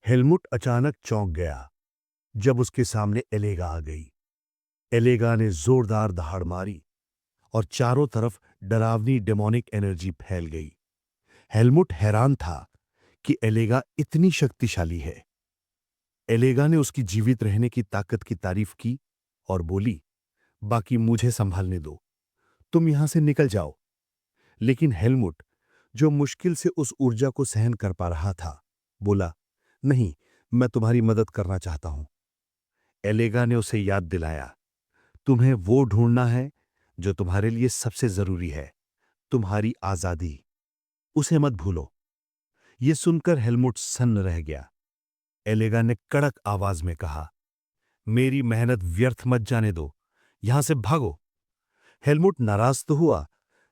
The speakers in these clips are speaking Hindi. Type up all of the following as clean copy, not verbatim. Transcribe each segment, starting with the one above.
हेलमुट अचानक चौंक गया जब उसके सामने एलेगा आ गई। एलेगा ने जोरदार दहाड़ मारी और चारों तरफ डरावनी डेमोनिक एनर्जी फैल गई। हेलमुट हैरान था कि एलेगा इतनी शक्तिशाली है। एलेगा ने उसकी जीवित रहने की ताकत की तारीफ की और बोली, बाकी मुझे संभालने दो, तुम यहां से निकल जाओ। लेकिन हेलमुट, जो मुश्किल से उस ऊर्जा को सहन कर पा रहा था, बोला, नहीं, मैं तुम्हारी मदद करना चाहता हूं। एलेगा ने उसे याद दिलाया, तुम्हें वो ढूंढना है जो तुम्हारे लिए सबसे जरूरी है, तुम्हारी आजादी। उसे मत भूलो। यह सुनकर हेलमुट सन्न रह गया। एलेगा ने कड़क आवाज में कहा, मेरी मेहनत व्यर्थ मत जाने दो, यहां से भागो। हेलमुट नाराज तो हुआ,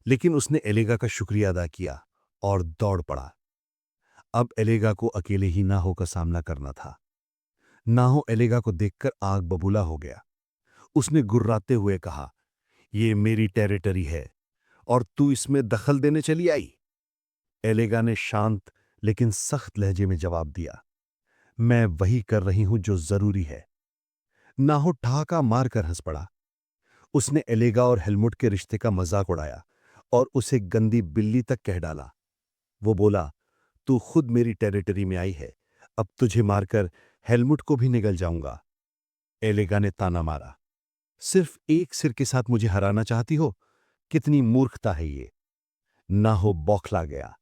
लेकिन उसने एलेगा का शुक्रिया अदा किया और दौड़ पड़ा। अब एलेगा को अकेले ही नाहो का सामना करना था। नाहो एलेगा को देखकर आग बबूला हो गया। उसने गुर्राते हुए कहा, यह मेरी टेरिटरी है और तू इसमें दखल देने चली आई। एलेगा ने शांत लेकिन सख्त लहजे में जवाब दिया, मैं वही कर रही हूं जो जरूरी है। नाहो ठहाका मारकर हंस पड़ा। उसने एलेगा और हेलमुट के रिश्ते का मजाक उड़ाया और उसे गंदी बिल्ली तक कह डाला। वो बोला, तू खुद मेरी टेरिटरी में आई है, अब तुझे मारकर हेलमुट को भी निगल जाऊंगा। एलेगा ने ताना मारा, सिर्फ एक सिर के साथ मुझे हराना चाहती हो? कितनी मूर्खता है ये। नाहो बौखला गया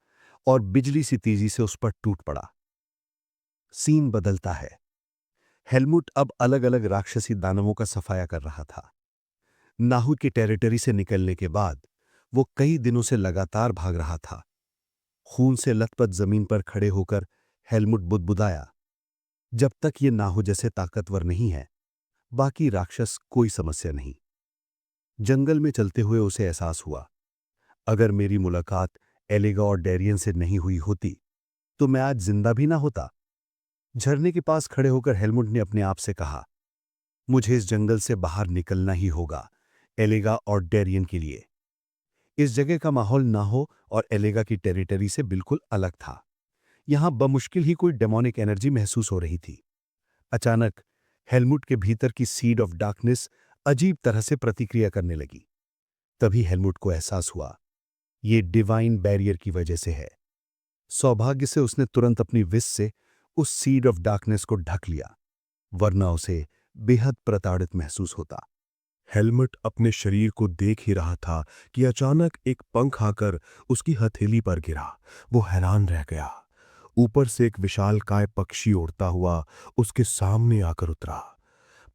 और बिजली सी तेजी से उस पर टूट पड़ा। सीन बदलता है। हेलमुट अब अलग अलग राक्षसी दानवों का सफाया कर रहा था। नाहू की टेरिटरी से निकलने के बाद वो कई दिनों से लगातार भाग रहा था। खून से लथपथ जमीन पर खड़े होकर हेलमुट बुदबुदाया, जब तक ये नाहू जैसे ताकतवर नहीं है, बाकी राक्षस कोई समस्या नहीं। जंगल में चलते हुए उसे एहसास हुआ, अगर मेरी मुलाकात एलेगा और डेरियन से नहीं हुई होती तो मैं आज जिंदा भी ना होता। झरने के पास खड़े होकर हेलमुट ने अपने आप से कहा, मुझे इस जंगल से बाहर निकलना ही होगा, एलेगा और डेरियन के लिए। इस जगह का माहौल नाहो और एलेगा की टेरिटरी से बिल्कुल अलग था। यहां बमुश्किल ही कोई डेमोनिक एनर्जी महसूस हो रही थी। अचानक हेलमुट के भीतर की सीड ऑफ डार्कनेस अजीब तरह से प्रतिक्रिया करने लगी। तभी हेलमुट को एहसास हुआ, ये डिवाइन बैरियर की वजह से है। सौभाग्य से उसने तुरंत अपनी विश से उस सीड ऑफ डार्कनेस को ढक लिया, वरना उसे बेहद प्रताड़ित महसूस होता। हेलमेट अपने शरीर को देख ही रहा था कि अचानक एक पंख आकर उसकी हथेली पर गिरा। वो हैरान रह गया। ऊपर से एक विशालकाय पक्षी उड़ता हुआ उसके सामने आकर उतरा।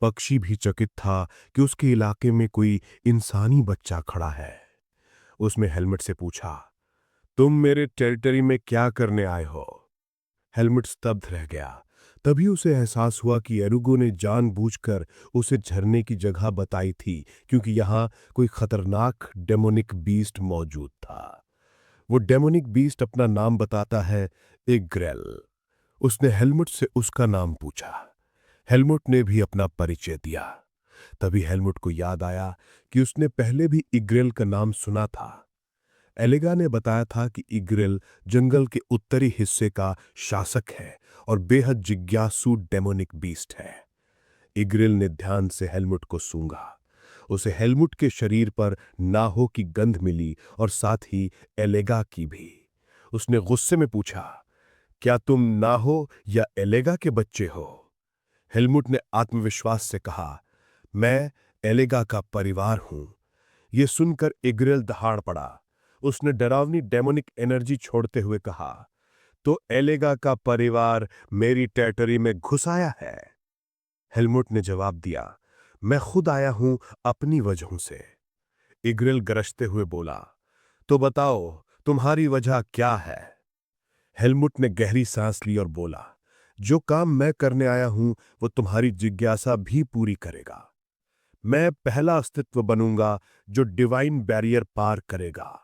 पक्षी भी चकित था कि उसके इलाके में कोई इंसानी बच्चा खड़ा है। उसने हेलमेट से पूछा, तुम मेरे टेरिटरी में क्या करने आए हो? हेलमेट स्तब्ध रह गया। तभी उसे एहसास हुआ कि एरुगो ने जानबूझकर उसे झरने की जगह बताई थी, क्योंकि यहां कोई खतरनाक डेमोनिक बीस्ट मौजूद था। वो डेमोनिक बीस्ट अपना नाम बताता है, इग्रेल। उसने हेलमुट से उसका नाम पूछा। हेलमुट ने भी अपना परिचय दिया। तभी हेलमुट को याद आया कि उसने पहले भी इग्रेल का नाम सुना था। एलेगा ने बताया था कि इग्रेल जंगल के उत्तरी हिस्से का शासक है और बेहद जिज्ञासु डेमोनिक बीस्ट है। इग्रेल ने ध्यान से हेलमुट को सूंघा। उसे हेलमुट के शरीर पर नाहो की गंध मिली और साथ ही एलेगा की भी। उसने गुस्से में पूछा, क्या तुम नाहो या एलेगा के बच्चे हो? हेलमुट ने आत्मविश्वास से कहा, मैं एलेगा का परिवार हूं। यह सुनकर इग्रेल दहाड़ पड़ा। उसने डरावनी डेमोनिक एनर्जी छोड़ते हुए कहा, तो एलेगा का परिवार मेरी टेरिटरी में घुस आया है? हेलमुट ने जवाब दिया, मैं खुद आया हूं अपनी वजहों से। इग्रेल गरजते हुए बोला, तो बताओ तुम्हारी वजह क्या है? हेलमुट ने गहरी सांस ली और बोला, जो काम मैं करने आया हूं वो तुम्हारी जिज्ञासा भी पूरी करेगा। मैं पहला अस्तित्व बनूंगा जो डिवाइन बैरियर पार करेगा।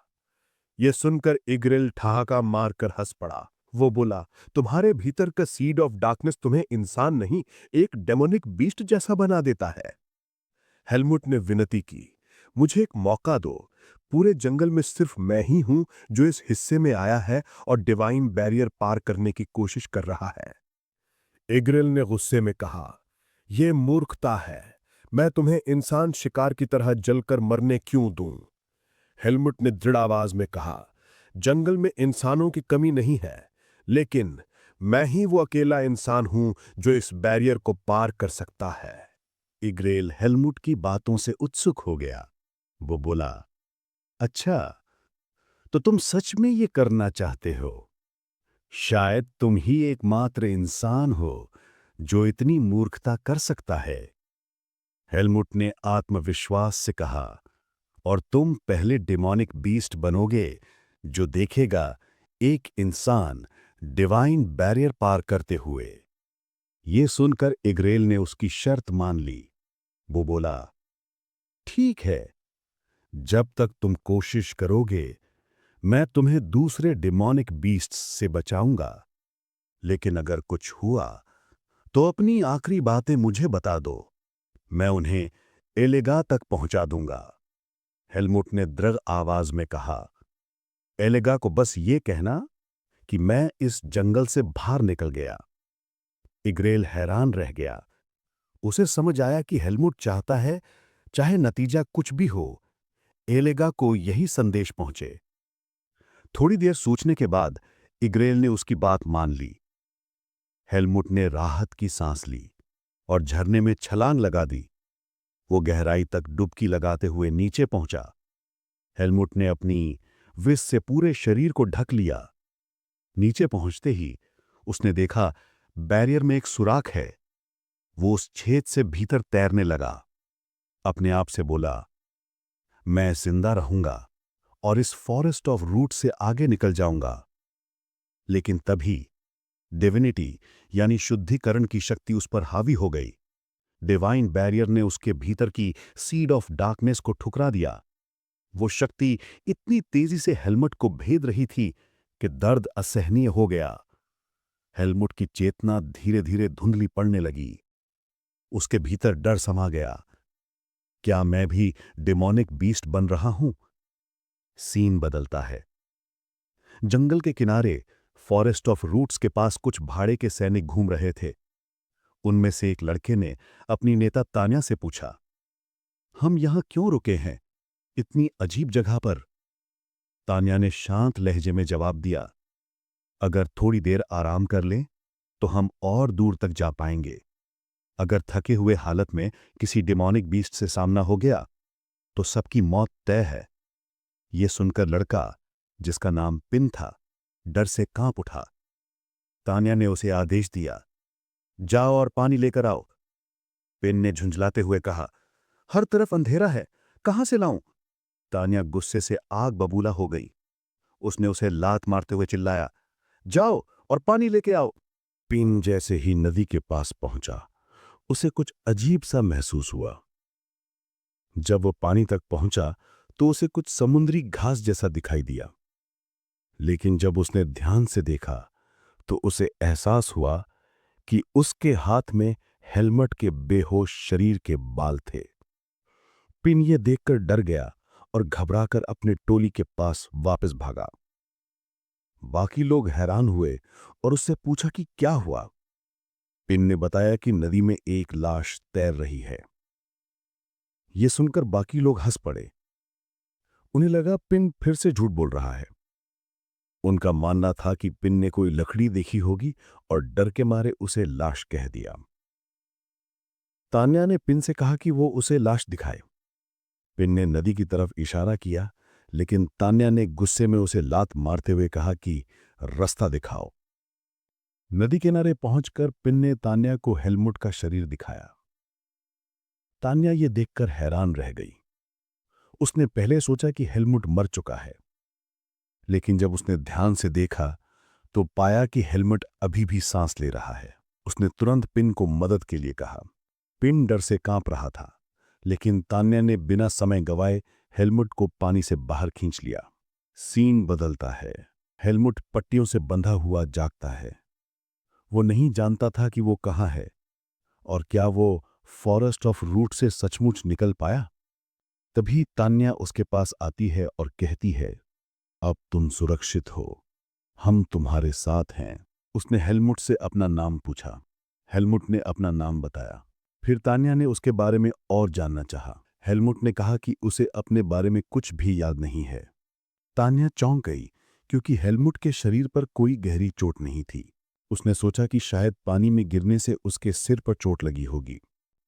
यह सुनकर इग्रेल ठहाका मारकर हंस पड़ा। वो बोला, तुम्हारे भीतर का सीड ऑफ डार्कनेस तुम्हें इंसान नहीं, एक डेमोनिक बीस्ट जैसा बना देता है। हेलमुट ने विनती की, मुझे एक मौका दो। पूरे जंगल में सिर्फ मैं ही हूं जो इस हिस्से में आया है और डिवाइन बैरियर पार करने की कोशिश कर रहा है। इग्रिल ने गुस्से में कहा, यह मूर्खता है। मैं तुम्हें इंसान शिकार की तरह जलकर मरने क्यों दूं? हेलमुट ने दृढ़ आवाज में कहा, जंगल में इंसानों की कमी नहीं है, लेकिन मैं ही वो अकेला इंसान हूं जो इस बैरियर को पार कर सकता है। इग्रेल हेलमुट की बातों से उत्सुक हो गया। वो बोला, अच्छा, तो तुम सच में ये करना चाहते हो? शायद तुम ही एकमात्र इंसान हो जो इतनी मूर्खता कर सकता है। हेलमुट ने आत्मविश्वास से कहा, और तुम पहले डिमोनिक बीस्ट बनोगे जो देखेगा एक इंसान डिवाइन बैरियर पार करते हुए। ये सुनकर इग्रेल ने उसकी शर्त मान ली। वो बोला, ठीक है, जब तक तुम कोशिश करोगे मैं तुम्हें दूसरे डिमोनिक बीस्ट्स से बचाऊंगा, लेकिन अगर कुछ हुआ तो अपनी आखिरी बातें मुझे बता दो, मैं उन्हें एलेगा तक पहुंचा दूंगा। हेलमुट ने दृढ़ आवाज में कहा, एलेगा को बस ये कहना कि मैं इस जंगल से बाहर निकल गया। इग्रेल हैरान रह गया। उसे समझ आया कि हेलमुट चाहता है चाहे नतीजा कुछ भी हो, एलेगा को यही संदेश पहुंचे। थोड़ी देर सोचने के बाद इग्रेल ने उसकी बात मान ली। हेलमुट ने राहत की सांस ली और झरने में छलांग लगा दी। वो गहराई तक डुबकी लगाते हुए नीचे पहुंचा। हेलमुट ने अपनी विष से पूरे शरीर को ढक लिया। नीचे पहुंचते ही उसने देखा बैरियर में एक सुराख है। वो उस छेद से भीतर तैरने लगा। अपने आप से बोला, मैं जिंदा रहूंगा और इस फॉरेस्ट ऑफ रूट से आगे निकल जाऊंगा। लेकिन तभी डिविनिटी यानी शुद्धिकरण की शक्ति उस पर हावी हो गई। डिवाइन बैरियर ने उसके भीतर की सीड ऑफ डार्कनेस को ठुकरा दिया। वो शक्ति इतनी तेजी से हेलमुट को भेद रही थी कि दर्द असहनीय हो गया। हेलमुट की चेतना धीरे धीरे धुंधली पड़ने लगी। उसके भीतर डर समा गया। क्या मैं भी डिमोनिक बीस्ट बन रहा हूं? सीन बदलता है। जंगल के किनारे फॉरेस्ट ऑफ रूट्स के पास कुछ भाड़े के सैनिक घूम रहे थे। उनमें से एक लड़के ने अपनी नेता तान्या से पूछा, हम यहां क्यों रुके हैं, इतनी अजीब जगह पर? तान्या ने शांत लहजे में जवाब दिया, अगर थोड़ी देर आराम कर लें तो हम और दूर तक जा पाएंगे। अगर थके हुए हालत में किसी डिमोनिक बीस्ट से सामना हो गया तो सबकी मौत तय है। यह सुनकर लड़का, जिसका नाम पिन था, डर से कांप उठा। तान्या ने उसे आदेश दिया, जाओ और पानी लेकर आओ। पिन ने झुंझलाते हुए कहा, हर तरफ अंधेरा है, कहां से लाऊं? तान्या गुस्से से आग बबूला हो गई। उसने उसे लात मारते हुए चिल्लाया, जाओ और पानी लेके आओ। पिन जैसे ही नदी के पास पहुंचा, उसे कुछ अजीब सा महसूस हुआ। जब वो पानी तक पहुंचा तो उसे कुछ समुद्री घास जैसा दिखाई दिया। लेकिन जब उसने ध्यान से देखा तो उसे एहसास हुआ कि उसके हाथ में हेलमेट के बेहोश शरीर के बाल थे। पिन ये देखकर डर गया और घबराकर अपने टोली के पास वापस भागा। बाकी लोग हैरान हुए और उससे पूछा कि क्या हुआ। पिन ने बताया कि नदी में एक लाश तैर रही है। यह सुनकर बाकी लोग हंस पड़े। उन्हें लगा पिन फिर से झूठ बोल रहा है। उनका मानना था कि पिन ने कोई लकड़ी देखी होगी और डर के मारे उसे लाश कह दिया। तान्या ने पिन से कहा कि वो उसे लाश दिखाए। पिन ने नदी की तरफ इशारा किया, लेकिन तान्या ने गुस्से में उसे लात मारते हुए कहा कि रास्ता दिखाओ। नदी किनारे पहुंचकर पिन ने तान्या को हेलमुट का शरीर दिखाया। तान्या ये देखकर हैरान रह गई। उसने पहले सोचा कि हेलमुट मर चुका है, लेकिन जब उसने ध्यान से देखा तो पाया कि हेलमुट अभी भी सांस ले रहा है। उसने तुरंत पिन को मदद के लिए कहा। पिन डर से कांप रहा था, लेकिन तान्या ने बिना समय गवाए हेलमुट को पानी से बाहर खींच लिया। सीन बदलता है। हेलमुट पट्टियों से बंधा हुआ जागता है। वो नहीं जानता था कि वो कहाँ है और क्या वो फॉरेस्ट ऑफ रूट से सचमुच निकल पाया। तभी तान्या उसके पास आती है और कहती है, अब तुम सुरक्षित हो, हम तुम्हारे साथ हैं। उसने हेलमुट से अपना नाम पूछा। हेलमुट ने अपना नाम बताया। फिर तान्या ने उसके बारे में और जानना चाहा। हेलमुट ने कहा कि उसे अपने बारे में कुछ भी याद नहीं है। तान्या चौंक गई क्योंकि हेलमुट के शरीर पर कोई गहरी चोट नहीं थी। उसने सोचा कि शायद पानी में गिरने से उसके सिर पर चोट लगी होगी।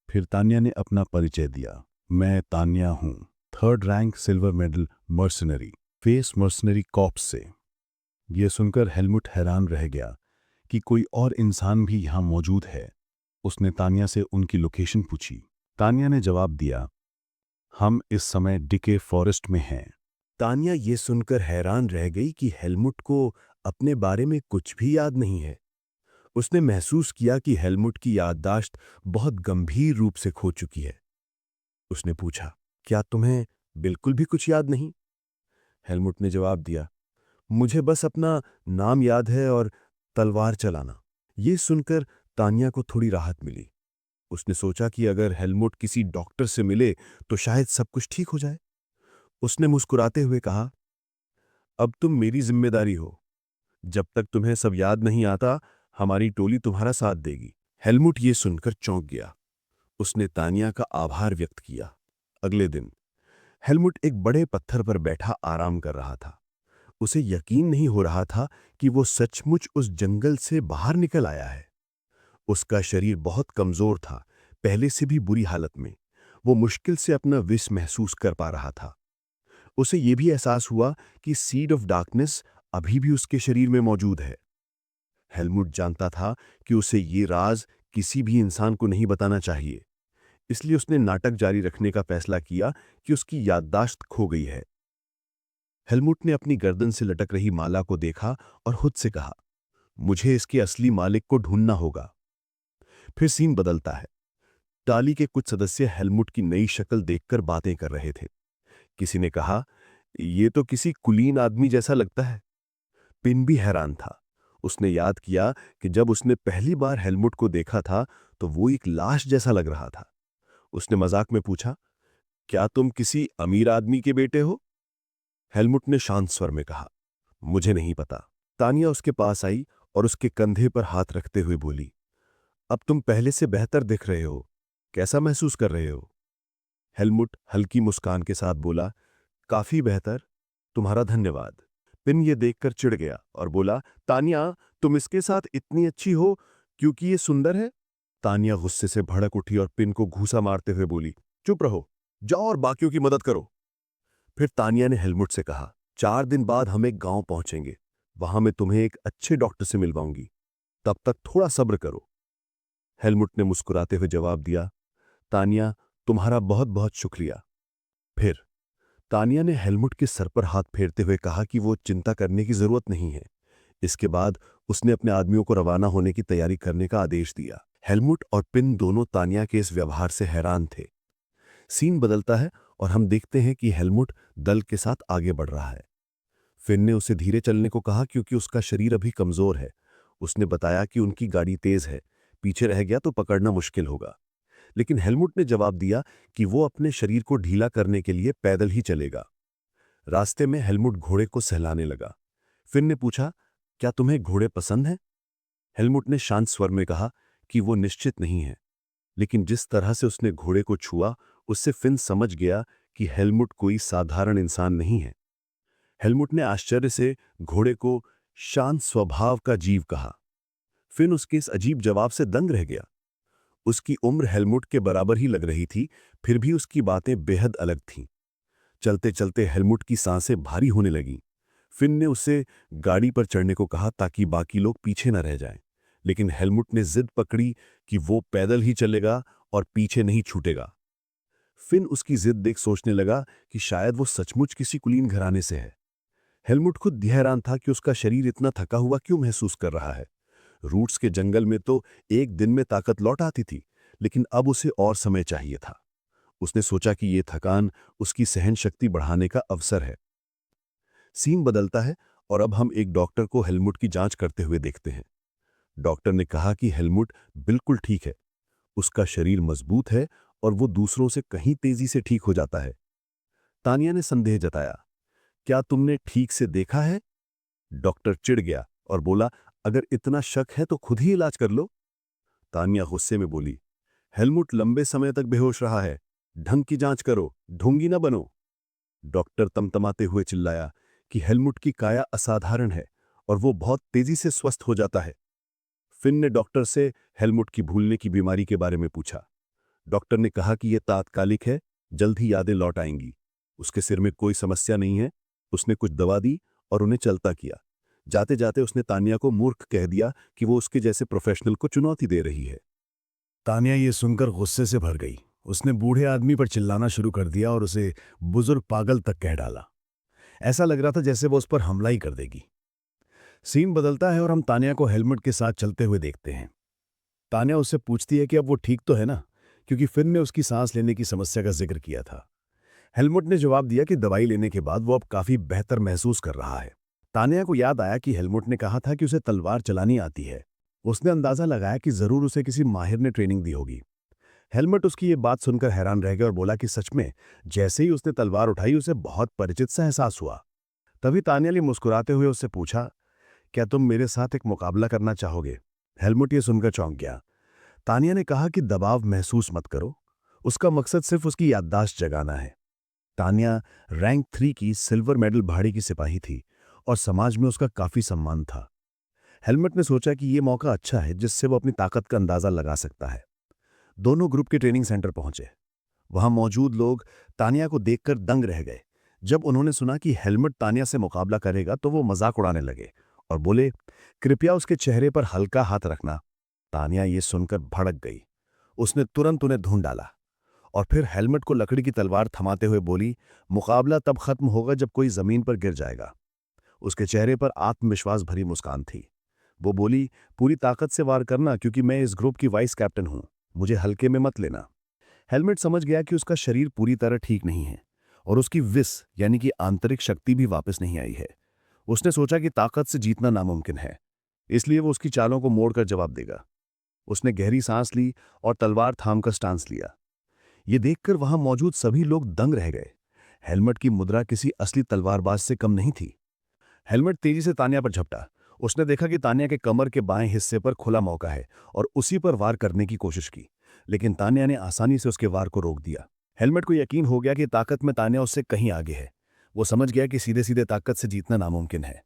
फिर तान्या ने अपना परिचय दिया। मैं तान्या हूँ, 3rd rank silver medal mercenary, face mercenary corps से। यह सुनकर हेलमुट हैरान रह गया कि कोई और इंसान भी यहाँ मौजूद है। उसने तान्या से उनकी लोकेशन पूछी। तान्या ने जवाब दिया, हम इस समय डिके फॉरेस्ट में हैं। तान्या ये सुनकर हैरान रह गई कि हेलमुट को अपने बारे में कुछ भी याद नहीं है। उसने महसूस किया कि हेलमुट की याददाश्त बहुत गंभीर रूप से खो चुकी है। उसने पूछा, क्या तुम्हें बिल्कुल भी कुछ याद नहीं? हेलमुट ने जवाब दिया, मुझे बस अपना नाम याद है और तलवार चलाना। ये सुनकर तान्या को थोड़ी राहत मिली। उसने सोचा कि अगर हेलमुट किसी डॉक्टर से मिले तो शायद सब कुछ ठीक हो जाए। उसने मुस्कुराते हुए कहा, अब तुम मेरी जिम्मेदारी हो। जब तक तुम्हें सब याद नहीं आता, हमारी टोली तुम्हारा साथ देगी। हेलमुट ये सुनकर चौंक गया। उसने तान्या का आभार व्यक्त किया। अगले दिन हेलमुट एक बड़े पत्थर पर बैठा आराम कर रहा था। उसे यकीन नहीं हो रहा था कि वो सचमुच उस जंगल से बाहर निकल आया है। उसका शरीर बहुत कमजोर था, पहले से भी बुरी हालत में। वो मुश्किल से अपना विष महसूस कर पा रहा था। उसे यह भी एहसास हुआ कि सीड ऑफ डार्कनेस अभी भी उसके शरीर में मौजूद है। हेलमुट जानता था कि उसे ये राज किसी भी इंसान को नहीं बताना चाहिए, इसलिए उसने नाटक जारी रखने का फैसला किया कि उसकी याददाश्त खो गई है। हेलमुट ने अपनी गर्दन से लटक रही माला को देखा और खुद से कहा, मुझे इसके असली मालिक को ढूंढना होगा। फिर सीन बदलता है। टाली के कुछ सदस्य हेलमुट की नई शक्ल देखकर बातें कर रहे थे। किसी ने कहा, यह तो किसी कुलीन आदमी जैसा लगता है। पिन भी हैरान था। उसने याद किया कि जब उसने पहली बार हेलमुट को देखा था तो वो एक लाश जैसा लग रहा था। उसने मजाक में पूछा, क्या तुम किसी अमीर आदमी के बेटे हो? हेलमुट ने शांत स्वर में कहा, मुझे नहीं पता। तानिया उसके पास आई और उसके कंधे पर हाथ रखते हुए बोली, अब तुम पहले से बेहतर दिख रहे हो। कैसा महसूस कर रहे हो? हेलमुट हल्की मुस्कान के साथ बोला, काफी बेहतर, तुम्हारा धन्यवाद। पिन ये देखकर चिढ़ गया और बोला, तानिया, तुम इसके साथ इतनी अच्छी हो क्योंकि ये सुंदर है? तानिया गुस्से से भड़क उठी और पिन को घूंसा मारते हुए बोली, चुप रहो, जाओ और बाकियों की मदद करो। फिर तानिया ने हेलमुट से कहा, 4 दिन बाद हम एक गांव पहुंचेंगे। वहां मैं तुम्हें एक अच्छे डॉक्टर से मिलवाऊंगी। तब तक थोड़ा सब्र करो। हेलमुट ने मुस्कुराते हुए जवाब दिया, तानिया, तुम्हारा बहुत बहुत शुक्रिया। फिर तानिया ने हेलमुट के सर पर हाथ फेरते हुए कहा कि वो चिंता करने की जरूरत नहीं है। इसके बाद उसने अपने आदमियों को रवाना होने की तैयारी करने का आदेश दिया। हेलमुट और पिन दोनों तानिया के इस व्यवहार से हैरान थे। सीन बदलता है और हम देखते हैं कि हेलमुट दल के साथ आगे बढ़ रहा है। फिन ने उसे धीरे चलने को कहा क्योंकि उसका शरीर अभी कमजोर है। उसने बताया कि उनकी गाड़ी तेज है, पीछे रह गया तो पकड़ना मुश्किल होगा। लेकिन हेलमुट ने जवाब दिया कि वो अपने शरीर को ढीला करने के लिए पैदल ही चलेगा। रास्ते में हेलमुट घोड़े को सहलाने लगा। फिन ने पूछा, क्या तुम्हें घोड़े पसंद हैं? हेलमुट ने शांत स्वर में कहा कि वो निश्चित नहीं है, लेकिन जिस तरह से उसने घोड़े को छुआ उससे फिन समझ गया कि हेलमुट कोई साधारण इंसान नहीं है। हेलमुट ने आश्चर्य से घोड़े को शांत स्वभाव का जीव कहा। फिन उसके इस अजीब जवाब से दंग रह गया। उसकी उम्र हेलमुट के बराबर ही लग रही थी, फिर भी उसकी बातें बेहद अलग थीं। चलते चलते हेलमुट की सांसें भारी होने लगीं। फिन ने उसे गाड़ी पर चढ़ने को कहा ताकि बाकी लोग पीछे न रह जाएं, लेकिन हेलमुट ने जिद पकड़ी कि वो पैदल ही चलेगा और पीछे नहीं छूटेगा। फिन उसकी जिद देख सोचने लगा कि शायद वो सचमुच किसी कुलीन घराने से है। हेलमुट खुद हैरान था कि उसका शरीर इतना थका हुआ क्यों महसूस कर रहा है। रूट्स के जंगल में तो एक दिन में ताकत लौट आती थी, लेकिन अब उसे और समय चाहिए था। उसने सोचा कि यह थकान उसकी सहन शक्ति बढ़ाने का अवसर है। सीन बदलता है और अब हम एक डॉक्टर को हेलमुट की जांच करते हुए देखते हैं। डॉक्टर ने कहा कि हेलमुट बिल्कुल ठीक है, उसका शरीर मजबूत है और वो दूसरों से कहीं तेजी से ठीक हो जाता है। तानिया ने संदेह जताया, क्या तुमने ठीक से देखा है? डॉक्टर चिढ़ गया और बोला, अगर इतना शक है तो खुद ही इलाज कर लो। तान्या गुस्से में बोली, हेलमुट लंबे समय तक बेहोश रहा है, ढंग की जांच करो, ढोंगी ना बनो। डॉक्टर तमतमाते हुए चिल्लाया कि हेलमुट की काया असाधारण है और वो बहुत तेजी से स्वस्थ हो जाता है। फिन ने डॉक्टर से हेलमुट की भूलने की बीमारी के बारे में पूछा। डॉक्टर ने कहा कि यह तात्कालिक है, जल्द ही यादें लौट आएंगी। उसके सिर में कोई समस्या नहीं है। उसने कुछ दवा दी और उन्हें चलता किया। जाते जाते उसने तान्या को मूर्ख कह दिया कि वो उसके जैसे प्रोफेशनल को चुनौती दे रही है। तान्या ये सुनकर गुस्से से भर गई। उसने बूढ़े आदमी पर चिल्लाना शुरू कर दिया और उसे बुजुर्ग पागल तक कह डाला। ऐसा लग रहा था जैसे वो उस पर हमला ही कर देगी। सीन बदलता है और हम तान्या को हेलमेट के साथ चलते हुए देखते हैं। तान्या उससे पूछती है कि अब वो ठीक तो है ना, क्योंकि फिन ने उसकी सांस लेने की समस्या का जिक्र किया था। हेलमुट ने जवाब दिया कि दवाई लेने के बाद वो अब काफी बेहतर महसूस कर रहा है। तान्या को याद आया कि हेलमुट ने कहा था कि उसे तलवार चलानी आती है। उसने अंदाजा लगाया कि जरूर उसे किसी माहिर ने ट्रेनिंग दी होगी। हेलमुट उसकी ये बात सुनकर हैरान रह गया और बोला कि सच में जैसे ही उसने तलवार उठाई उसे बहुत परिचित सा एहसास हुआ। तभी तान्या ने मुस्कुराते हुए उससे पूछा, क्या तुम मेरे साथ एक मुकाबला करना चाहोगे? हेलमुट ये सुनकर चौंक गया। तान्या ने कहा कि दबाव महसूस मत करो, उसका मकसद सिर्फ उसकी याददाश्त जगाना है। तान्या रैंक 3 की सिल्वर मेडल भाड़ी की सिपाही थी और समाज में उसका काफी सम्मान था। हेलमेट ने सोचा कि यह मौका अच्छा है जिससे वो अपनी ताकत का अंदाजा लगा सकता है। दोनों ग्रुप के ट्रेनिंग सेंटर पहुंचे। वहां मौजूद लोग तान्या को देखकर दंग रह गए। जब उन्होंने सुना कि हेलमेट तान्या से मुकाबला करेगा तो वो मजाक उड़ाने लगे और बोले, कृपया उसके चेहरे पर हल्का हाथ रखना। तान्या ये सुनकर भड़क गई। उसने तुरंत उन्हें ढूंढ डाला और फिर हेलमेट को लकड़ी की तलवार थमाते हुए बोली, मुकाबला तब खत्म होगा जब कोई जमीन पर गिर जाएगा। उसके चेहरे पर आत्मविश्वास भरी मुस्कान थी। वो बोली, पूरी ताकत से वार करना, क्योंकि मैं इस ग्रुप की वाइस कैप्टन हूं, मुझे हल्के में मत लेना। हेलमेट समझ गया कि उसका शरीर पूरी तरह ठीक नहीं है और उसकी विस यानी कि आंतरिक शक्ति भी वापस नहीं आई है। उसने सोचा कि ताकत से जीतना नामुमकिन है, इसलिए वो उसकी चालों को मोड़कर जवाब देगा। उसने गहरी सांस ली और तलवार थामकर स्टांस लिया। ये देखकर वहां मौजूद सभी लोग दंग रह गए। हेलमेट की मुद्रा किसी असली तलवारबाज से कम नहीं थी। हेलमेट तेजी से तान्या पर झपटा। उसने देखा कि तान्या के कमर के बाएं हिस्से पर खुला मौका है और उसी पर वार करने की कोशिश की, लेकिन तान्या ने आसानी से उसके वार को रोक दिया। हेलमेट को यकीन हो गया कि ताकत में तान्या उससे कहीं आगे है। वो समझ गया कि सीधे सीधे ताकत से जीतना नामुमकिन है।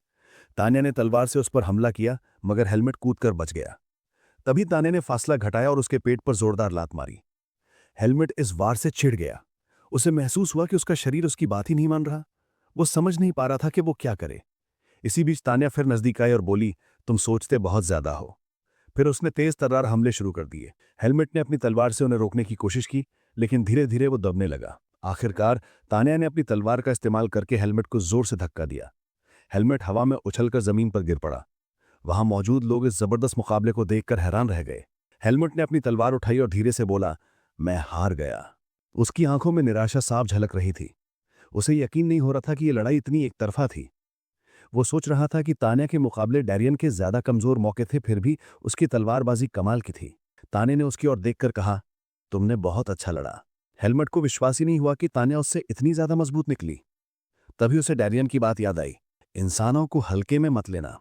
तान्या ने तलवार से उस पर हमला किया, मगर हेलमेट कूदकर बच गया। तभी तान्या ने फासला घटाया और उसके पेट पर जोरदार लात मारी। हेलमेट इस वार से चिढ़ गया। उसे महसूस हुआ कि उसका शरीर उसकी बात ही नहीं मान रहा। वो समझ नहीं पा रहा था कि वो क्या करे। इसी बीच तान्या फिर नजदीक आई और बोली, तुम सोचते बहुत ज्यादा हो। फिर उसने तेज तर्रार हमले शुरू कर दिए। हेलमेट ने अपनी तलवार से उन्हें रोकने की कोशिश की, लेकिन धीरे धीरे वो दबने लगा। आखिरकार तान्या ने अपनी तलवार का इस्तेमाल करके हेलमेट को जोर से धक्का दिया। हेलमेट हवा में उछलकर जमीन पर गिर पड़ा। वहां मौजूद लोग इस जबरदस्त मुकाबले को देखकर हैरान रह गए। हेलमेट ने अपनी तलवार उठाई और धीरे से बोला, मैं हार गया। उसकी आंखों में निराशा साफ झलक रही थी। उसे यकीन नहीं हो रहा था कि यह लड़ाई इतनी एकतरफा थी। वो सोच रहा था कि तान्या के मुकाबले डैरियन के ज्यादा कमजोर मौके थे, फिर भी उसकी तलवारबाजी कमाल की थी। तान्या ने उसकी ओर देखकर कहा, तुमने बहुत अच्छा लड़ा। हेलमेट को विश्वास ही नहीं हुआ कि तान्या उससे इतनी ज्यादा मजबूत निकली। तभी उसे डैरियन की बात याद आई, इंसानों को हल्के में मत लेना।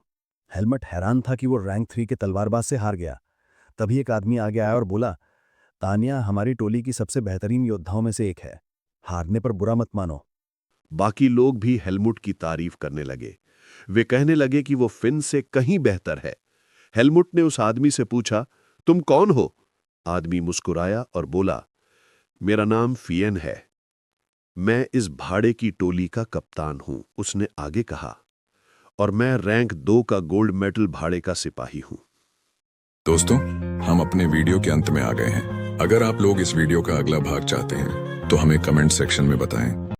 हेलमेट हैरान था कि वो रैंक 3 के तलवारबाज से हार गया। तभी एक आदमी आगे आया और बोला, तान्या हमारी टोली की सबसे बेहतरीन योद्धाओं में से एक है, हारने पर बुरा मत मानो। बाकी लोग भी हेलमुट की तारीफ करने लगे। वे कहने लगे कि वो फिन से कहीं बेहतर है। हेलमुट ने उस आदमी से पूछा, तुम कौन हो? आदमी मुस्कुराया और बोला, मेरा नाम फियन है, मैं इस भाड़े की टोली का कप्तान हूं। उसने आगे कहा, और मैं रैंक 2 का गोल्ड मेडल भाड़े का सिपाही हूं। दोस्तों, हम अपने वीडियो के अंत में आ गए हैं। अगर आप लोग इस वीडियो का अगला भाग चाहते हैं तो हमें कमेंट सेक्शन में बताएं।